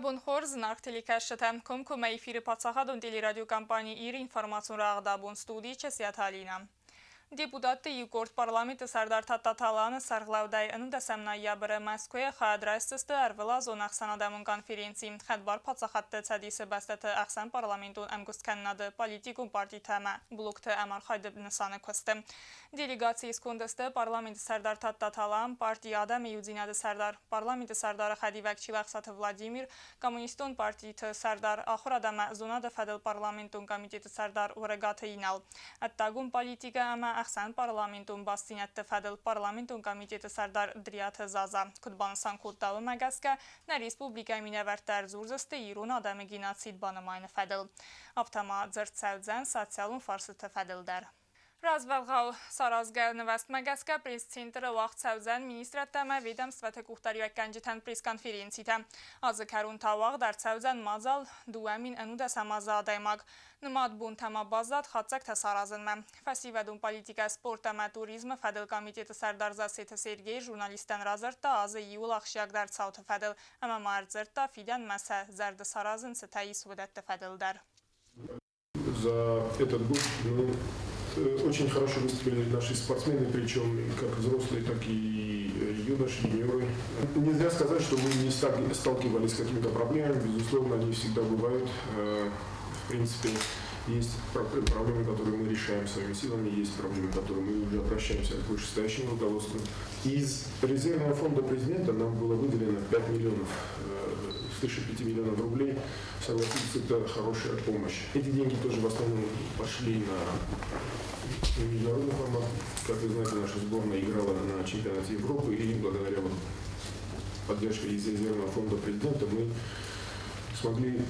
Բոնխոր զնարդելի կաշտեմ կոմկոմ էիֆիրի պացախադուն տելերադիոկամպանի իր ինформացուն ռաղդաբուն ստուդի չեսյաթալինա։ Депутаты Югорд парламента Сардар Тататаланы Сарглаудай энуда самнаябры Москве хадрайстысты арвыла зонах санадамын конференции. Хадбар пацахатты цадисы бастаты Ахсан парламентун амгустканнады политикум парти тема блокты амар хайдыб нысаны көсті. Делегация искондысты парламенты Сардар Тататалан партия адам юдинады Сардар парламенты Сардары Хадивакчилахсаты Владимир коммунистон партиты Сардар ахур адама зонада фадыл парламентун комитеты Сардар урагаты инал. Аттагун политика ама Ахсан парламентун бастинятты фадыл парламентун комитеты Сардар Дрията Заза. Кудбансан куддавы магаска на республика минавартар зурзасты ирун адамы геноцид банамайны фадыл. Автома дзырцәудзән социалун фарсыты фадылдар. Развалғау Саразгар Невест Магаска пресс-центры вақт сәузән министраттама ведомстваты кухтари вәккәнжетен пресс-конференцията. Азы кәрун тавақ дар сәузән мазал дуамин әнуда самаза адаймаг. Нымад бун тама базат хатсак тасаразынма. Фасивадун политика спортама туризма фадыл комитеты Сардарза Сеті Сергей журналистен разыртта азы иул ақшияк дар цауты фадыл. Әмі марзыртта фиден мәсә зәрді саразын сітәйі судетті фадылдар. За этот год очень хорошо выступили наши спортсмены, причем как взрослые, так и юноши, юниоры. Нельзя сказать, что мы не сталкивались с какими-то проблемами, безусловно, они всегда бывают. В принципе, есть проблемы, которые мы решаем своими силами, есть проблемы, которые мы уже обращаемся к вышестоящему руководству. Из резервного фонда президента нам было выделено 5 миллионов, свыше 5 миллионов рублей. Согласитесь, это хорошая помощь. Эти деньги тоже в основном пошли на международный формат. Как вы знаете, наша сборная играла на чемпионате Европы, и благодаря поддержке из резервного фонда президента мы смогли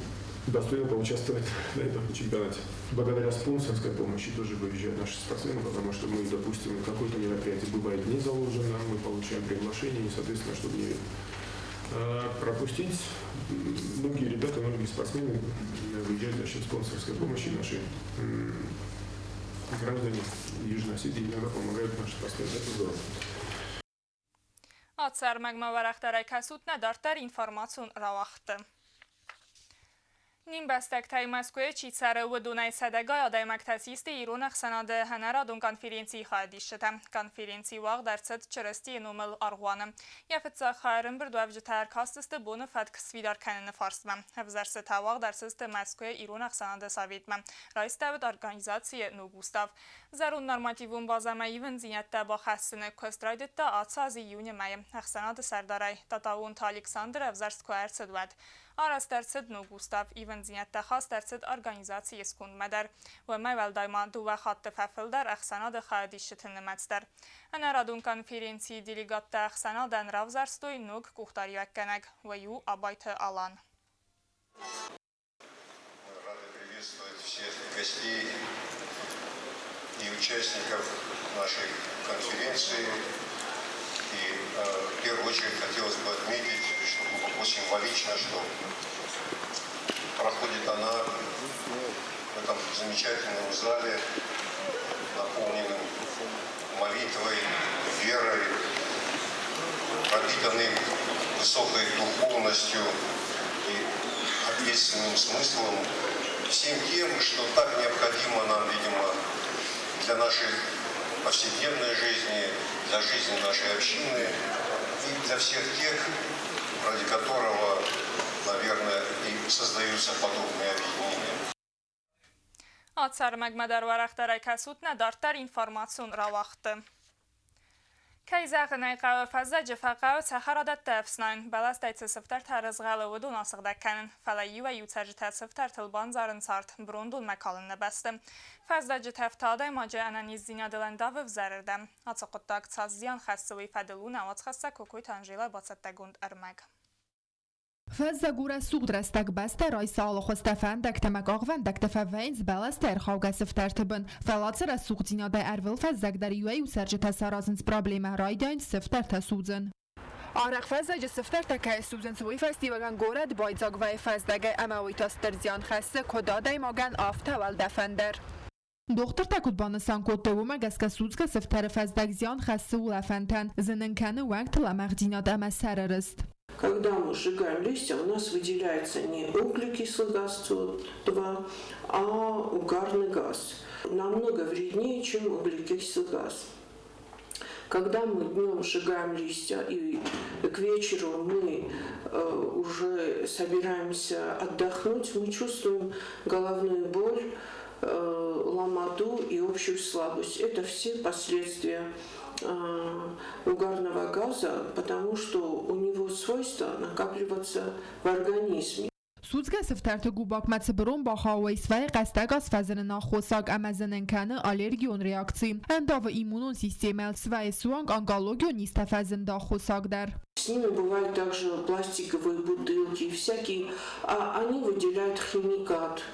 достойно поучаствовать на этом чемпионате. Благодаря спонсорской помощи тоже выезжают наши спортсмены, потому что мы, допустим, какое-то мероприятие бывает не заложено, мы получаем приглашение, и, соответственно, чтобы не пропустить, многие ребята, многие спортсмены выезжают за счет спонсорской помощи. Наши граждане Южной Осетии иногда помогают нашим спортсменам. Это здорово. Ացար մագմավարախտարայ կասուտնա դարտար ինվարմացուն ռավախտը։ Նին բաստակտայ Մոսկվե չիցարը վդունայ սադագայ ադայմակտասիստի իրունախ սանադը հնարադուն կոնֆերենցի խադիշտը։ Կոնֆերենցի վաղ դարձած չրստի նումել արղուանը։ Եվծա խայրն բրդուավ ժտար կաստստը բոնը ֆատք սվիդարքանը նվարսմա։ Հվզարսը թավաղ դարձածը Մոսկվե իրունախ սանադը սավիտմա։ Ռայստավդ արգանիզացիը նուգուստավ։ Զարուն նորմատիվուն բազամայիվն զինյատտա բախասսını көстрайдытта ացազի իյունը մայը։ Հախսանադը սարդարայ տատավուն Ալեքսանդր Ավզարսկո արցդվատ։ Արաստարցդ նուգուստավ իվն զինյատտա խաստարցդ արգանիզացիը սկունդ մադար։ Վեմայ վալդայմա դուվա խատտը ֆաֆլդար Ախսանադը խայդիշտը նմացդար։ Հնարադուն կոնֆերենցի դելեգատտա Ախսանադան Равзарստոյ նուգ կուղտարի վակկանակ վայու абайты алан. Рады приветствовать всех гостей и участников нашей конференции. И в первую очередь хотелось бы отметить, что глубоко символично, что проходит она в этом замечательном зале, наполненном молитвой, верой, пропитанным высокой духовностью и ответственным смыслом, всем тем, что так необходимо нам, видимо, для нашей повседневной жизни, для жизни нашей общины и для всех тех, ради которого, наверное, и создаются подобные объединения. Ացար մագմադար վարախտարայ կասուտնա դարտար ինվարմացուն ռավախտը։ Կայզաղնայ qavı fazla cıfaqağı çaxaradətdə əfsnayn, balastayцы sıftar tarızğalı vudun asıqdakkanın, falayi və yuçacıtə sıftar tılban zarın sart, brundun məkalını bəstı. Fazla cıtəftaday macə ananiz zinadılən davı vzərirdə. Açıqıddaq çazziyan xəssıvı ifədilun avaç xəssa kokoy tanjila batsəttəgund ərmək. فزگور سوق درستگ بسته رای سال خستفن دکتمک آغون دکتف وینز بلستر خوگه سفترتبن فلاتر سوق دیناده ارول فزگ در یوی و سرج تسارازنز پرابلیم رای داین سفتر تسوزن. آرق فزج سفتر تکه سوزن سوی فستی وگن گورد بایزاگ و فزدگ اموی تاستر زیان خسته کداده ماگن آفته ول دفندر. دختر تکود بانسان کد دوم گسک سوزگ سفتر فزدگ زیان خسته و لفنتن زنن کنه وقت لمق دیناده ام سررست. Когда мы сжигаем листья, у нас выделяется не углекислый газ СО2, а угарный газ. Намного вреднее, чем углекислый газ. Когда мы днем сжигаем листья и к вечеру мы уже собираемся отдохнуть, мы чувствуем головную боль, ломоту и общую слабость. Это все последствия угарного газа, потому что у него свойство накапливаться в организме. Սուծգը սվտարտը գուբակմացը բրոն բախավայ սվայ qəstəqas fəzənə xosaq əməzənənkəni allergiyon reaksiyi. Əndavı immunun sistemel svay suang onkologyon istə fəzəndə xosaq dər. С ними бывают также пластиковые бутылки, всякие, они выделяют химикат.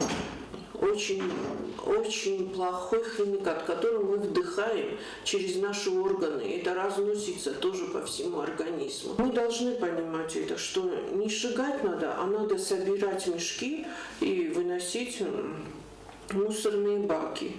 Очень плохой химикат, который мы вдыхаем через наши органы. Это разносится тоже по всему организму. Мы должны понимать это, что не сжигать надо, а надо собирать мешки и выносить в мусорные баки.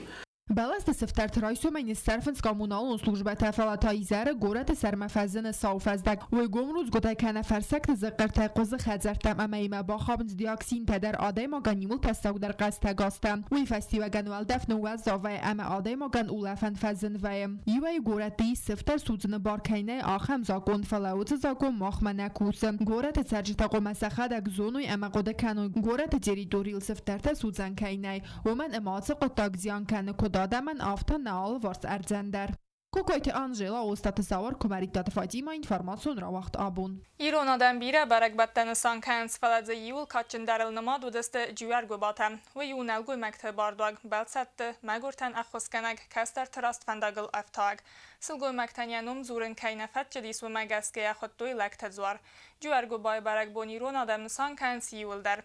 Բալաստը սվտարտ ռայսում են սարվնց կոմունալուն սլուժբət əfəlatayı zərə qorət sərməfəzini savfəzdək. Ոյ գոմրուց գոտայքənə fərsəkdə zıqqırtay qozu xəzərtəm əməyimə baxabınc dioksin tədər adaymagan yumul təstəqdər qəstəqastəm. Ոյ fəstivəgən vəldəfnə vəzzavəy əmə adaymagan uləfən fəzin vəyəm. Yuvəy qorətdi svtar sucını barkəynə axəm zakon fələucı zakon maxmənə kusım. Qorət sərcitə qoməsəxədək zonuy əmə qodəkənu. Qorət teritoriyil svtartə sucankəynəy. Omən əmatı qotaq ziyankəni دادمن آفتان نال ورس ارزندر. کوکایت آنجلا اوستاتزاور کمریدات فاطمه informatsiyon را وقت آبون. İronadan biri barakbattan sankans faladze yul kaçındarılnıma dudeste cüver gobatem ve yunelgoy mekte bardag belsatte megurten akhoskenek kaster trast fendagıl aftag. Silgoy mektenyanum zurun kaynafet cedis ve megaske akhottoy lektezwar. Cüver gobay barakbon İronadan sankans yul der.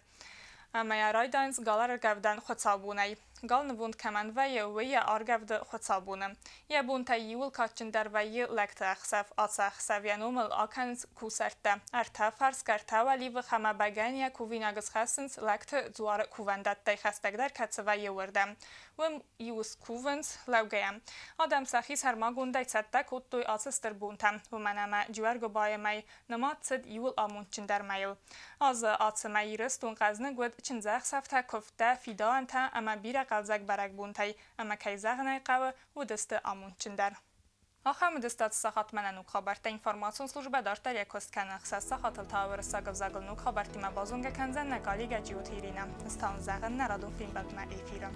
Ama yaraydans galar gavdan xotsabunay. Galnıvund kəmən və ya argavdı xotsabunı. Ya bunta yul kaçındar və ləkte əxsəf atsa xsəvyanumıl akans kusərtdə. Ərtə fars qərtə vəli və xəmə bəgəniyə kuvinagız xəsins ləkte zuarı kuvəndattay xəstəqdər kətsə və yıvırdə. Və yus kuvens ləvgəyəm. Adam səxis hərmagunday çətdə kuttoy atsıstır buntəm. Və mənəmə cüvərgə bayəməy nəmat çid yul amunçindar məyil. Azı atsı məyiristun qəzni qvəd çinzə xsəftə köftə fidaantə əmə birə qalzaq barak buntay ama kayzağnay qavı u dısты amunçindar. Axam dıstat saxat mənən xabarta informasyon slujba dartar yakostkana xsas saxatıl tavır sagavzagılnu xabartima bazunga kanzan naqali gajiyot hirina. Stan zağın naradun film batma efira.